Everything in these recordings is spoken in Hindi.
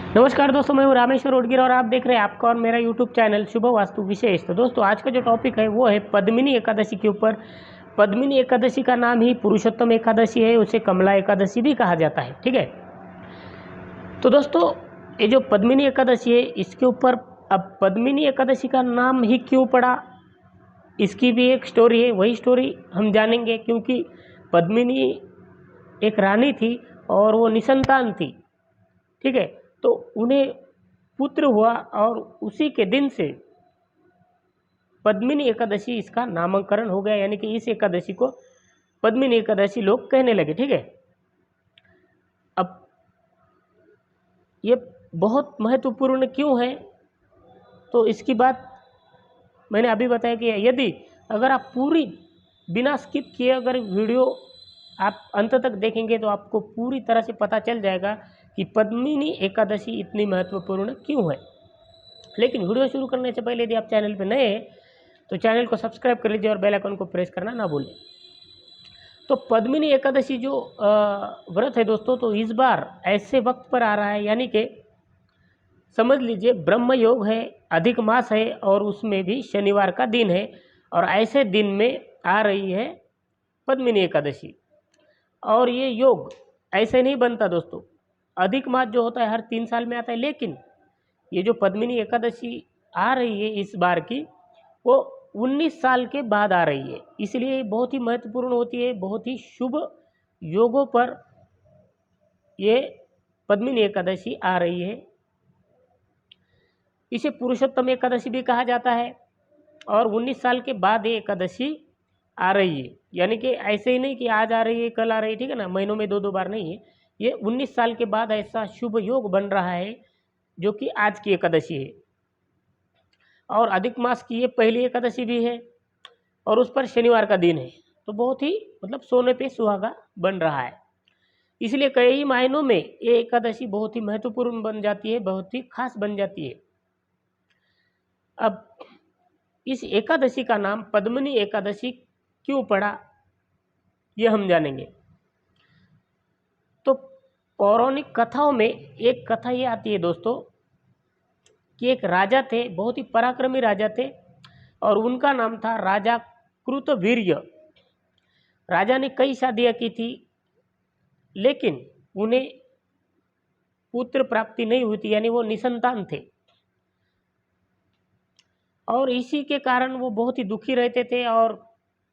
नमस्कार दोस्तों, मैं हूं रामेश्वर उडगिर और आप देख रहे हैं आपका और मेरा यूट्यूब चैनल शुभ वास्तु विशेष। तो दोस्तों, आज का जो टॉपिक है वो है पद्मिनी एकादशी के ऊपर। पद्मिनी एकादशी का नाम ही पुरुषोत्तम एकादशी है, उसे कमला एकादशी भी कहा जाता है। ठीक है, तो दोस्तों ये जो पद्मिनी एकादशी है इसके ऊपर अब पद्मिनी एकादशी का नाम ही क्यों पड़ा, इसकी भी एक स्टोरी है। वही स्टोरी हम जानेंगे, क्योंकि पद्मिनी एक रानी थी और वो निसंतान थी। ठीक है, तो उन्हें पुत्र हुआ और उसी के दिन से पद्मिनी एकादशी इसका नामकरण हो गया, यानी कि इस एकादशी को पद्मिनी एकादशी लोग कहने लगे। ठीक है, अब ये बहुत महत्वपूर्ण क्यों है, तो इसकी बात मैंने अभी बताया कि यदि अगर आप पूरी बिना स्किप किए अगर वीडियो आप अंत तक देखेंगे तो आपको पूरी तरह से पता चल जाएगा कि पद्मिनी एकादशी इतनी महत्वपूर्ण क्यों है। लेकिन वीडियो शुरू करने से पहले यदि आप चैनल पर नए हैं तो चैनल को सब्सक्राइब कर लीजिए और बेल आइकन को प्रेस करना ना भूलें। तो पद्मिनी एकादशी जो व्रत है दोस्तों, तो इस बार ऐसे वक्त पर आ रहा है, यानी कि समझ लीजिए ब्रह्म योग है, अधिक मास है और उसमें भी शनिवार का दिन है, और ऐसे दिन में आ रही है पद्मिनी एकादशी। और ये योग ऐसे नहीं बनता दोस्तों, अधिक मास जो होता है हर 3 साल में आता है, लेकिन ये जो पद्मिनी एकादशी आ रही है इस बार की, वो 19 साल के बाद आ रही है, इसलिए बहुत ही महत्वपूर्ण होती है। बहुत ही शुभ योगों पर ये पद्मिनी एकादशी आ रही है। इसे पुरुषोत्तम एकादशी भी कहा जाता है, और 19 साल के बाद ये एकादशी आ रही है, यानी कि ऐसे ही नहीं कि आज आ रही है कल आ रही है, ठीक है ना, महीनों में 2-2 बार नहीं है। ये 19 साल के बाद ऐसा शुभ योग बन रहा है जो कि आज की एकादशी है, और अधिक मास की ये पहली एकादशी भी है और उस पर शनिवार का दिन है। तो बहुत ही मतलब सोने पे सुहागा बन रहा है, इसलिए कई मायनों में ये एकादशी बहुत ही महत्वपूर्ण बन जाती है, बहुत ही खास बन जाती है। अब इस एकादशी का नाम पद्मिनी एकादशी क्यों पड़ा, ये हम जानेंगे। तो पौराणिक कथाओं में एक कथा ये आती है दोस्तों कि एक राजा थे, बहुत ही पराक्रमी राजा थे, और उनका नाम था राजा कृतवीर्य। राजा ने कई शादियां की थी, लेकिन उन्हें पुत्र प्राप्ति नहीं हुई थी, यानी वो निसंतान थे, और इसी के कारण वो बहुत ही दुखी रहते थे और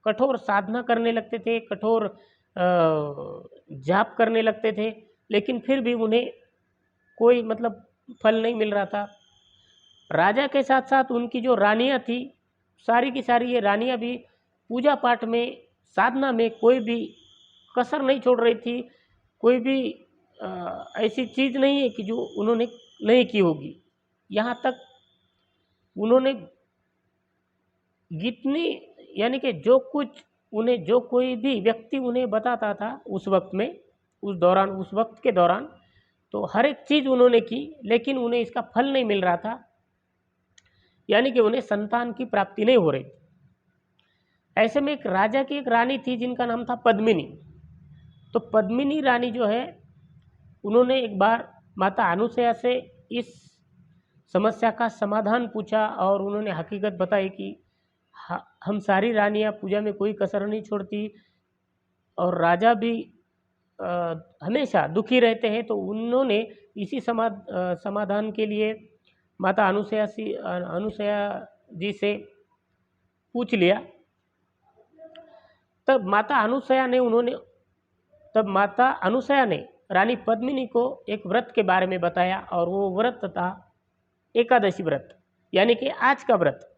कठोर साधना करने लगते थे, कठोर जाप करने लगते थे, लेकिन फिर भी उन्हें कोई मतलब फल नहीं मिल रहा था। राजा के साथ साथ उनकी जो रानियां थी, सारी की सारी ये रानियां भी पूजा पाठ में, साधना में कोई भी कसर नहीं छोड़ रही थी। कोई भी ऐसी चीज़ नहीं है कि जो उन्होंने नहीं की होगी। यहाँ तक उन्होंने जितनी, यानी कि जो कुछ उन्हें, जो कोई भी व्यक्ति उन्हें बताता था उस वक्त में, उस दौरान, उस वक्त के दौरान, तो हर एक चीज़ उन्होंने की, लेकिन उन्हें इसका फल नहीं मिल रहा था, यानी कि उन्हें संतान की प्राप्ति नहीं हो रही थी। ऐसे में एक राजा की एक रानी थी जिनका नाम था पद्मिनी। तो पद्मिनी रानी जो है, उन्होंने एक बार माता अनुसया से इस समस्या का समाधान पूछा, और उन्होंने हकीकत बताई कि हम सारी रानियां पूजा में कोई कसर नहीं छोड़ती, और राजा भी हमेशा दुखी रहते हैं। तो उन्होंने इसी समाधान के लिए माता अनुसया जी से पूछ लिया। तब माता अनुसया ने रानी पद्मिनी को एक व्रत के बारे में बताया, और वो व्रत था एकादशी व्रत, यानी कि आज का व्रत।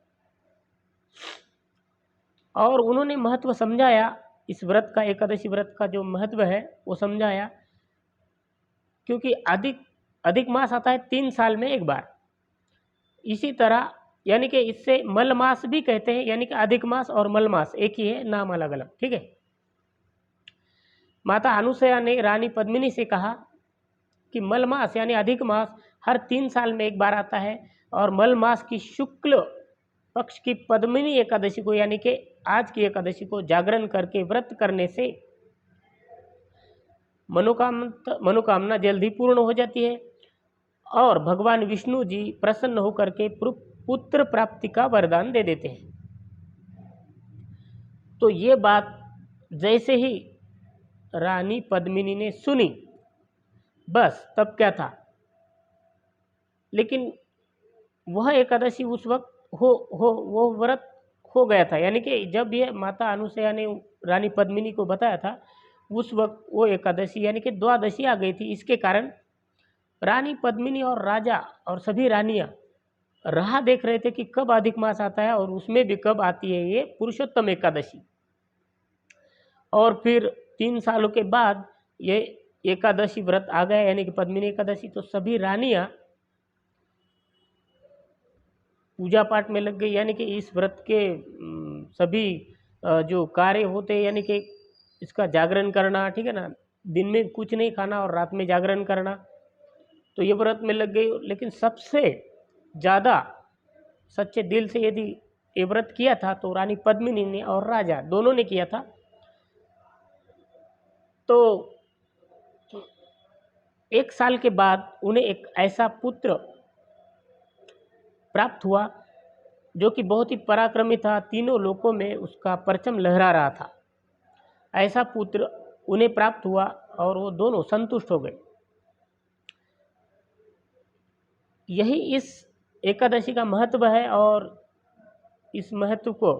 और उन्होंने महत्व समझाया इस व्रत का, एकादशी व्रत का जो महत्व है वो समझाया, क्योंकि अधिक मास आता है 3 साल में एक बार। इसी तरह, यानी कि इससे मल मास भी कहते हैं, यानी कि अधिक मास और मल मास एक ही है, नाम अलग अलग। ठीक है, माता अनुसया ने रानी पद्मिनी से कहा कि मल मास यानी अधिक मास हर 3 साल में एक बार आता है, और मल मास की शुक्ल पक्ष की पद्मिनी एकादशी को, यानी कि आज की एकादशी को जागरण करके व्रत करने से मनोकामना जल्दी पूर्ण हो जाती है, और भगवान विष्णु जी प्रसन्न होकर के पुत्र प्राप्ति का वरदान दे देते हैं। तो ये बात जैसे ही रानी पद्मिनी ने सुनी, बस तब क्या था, लेकिन वह एकादशी उस वक्त वो व्रत हो गया था, यानी कि जब ये माता अनुसुईया ने रानी पद्मिनी को बताया था उस वक्त वो एकादशी यानी कि द्वादशी आ गई थी। इसके कारण रानी पद्मिनी और राजा और सभी रानियां राह देख रहे थे कि कब अधिक मास आता है और उसमें भी कब आती है ये पुरुषोत्तम एकादशी। और फिर 3 सालों के बाद ये एकादशी व्रत आ गया, यानी कि पद्मिनी एकादशी। तो सभी रानियां पूजा पाठ में लग गई, यानी कि इस व्रत के सभी जो कार्य होते हैं, यानी कि इसका जागरण करना, ठीक है ना, दिन में कुछ नहीं खाना और रात में जागरण करना, तो ये व्रत में लग गई। लेकिन सबसे ज़्यादा सच्चे दिल से यदि ये व्रत किया था तो रानी पद्मिनी ने और राजा दोनों ने किया था। तो 1 साल के बाद उन्हें एक ऐसा पुत्र प्राप्त हुआ जो कि बहुत ही पराक्रमी था, तीनों लोकों में उसका परचम लहरा रहा था। ऐसा पुत्र उन्हें प्राप्त हुआ और वो दोनों संतुष्ट हो गए। यही इस एकादशी का महत्व है, और इस महत्व को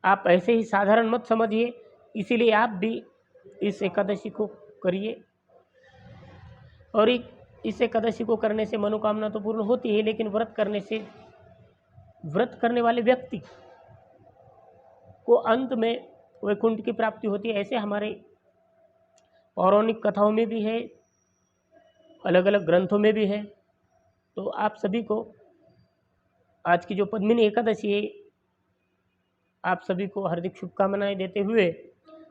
आप ऐसे ही साधारण मत समझिए, इसीलिए आप भी इस एकादशी को करिए। और इस एकादशी को करने से मनोकामना तो पूर्ण होती है, लेकिन व्रत करने से व्रत करने वाले व्यक्ति को अंत में वैकुंठ की प्राप्ति होती है। ऐसे हमारे पौराणिक कथाओं में भी है, अलग अलग ग्रंथों में भी है। तो आप सभी को आज की जो पद्मिनी एकादशी है, आप सभी को हार्दिक शुभकामनाएं देते हुए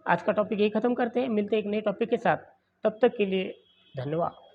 आज का टॉपिक यही ख़त्म करते हैं। मिलते हैं एक नए टॉपिक के साथ, तब तक के लिए धन्यवाद।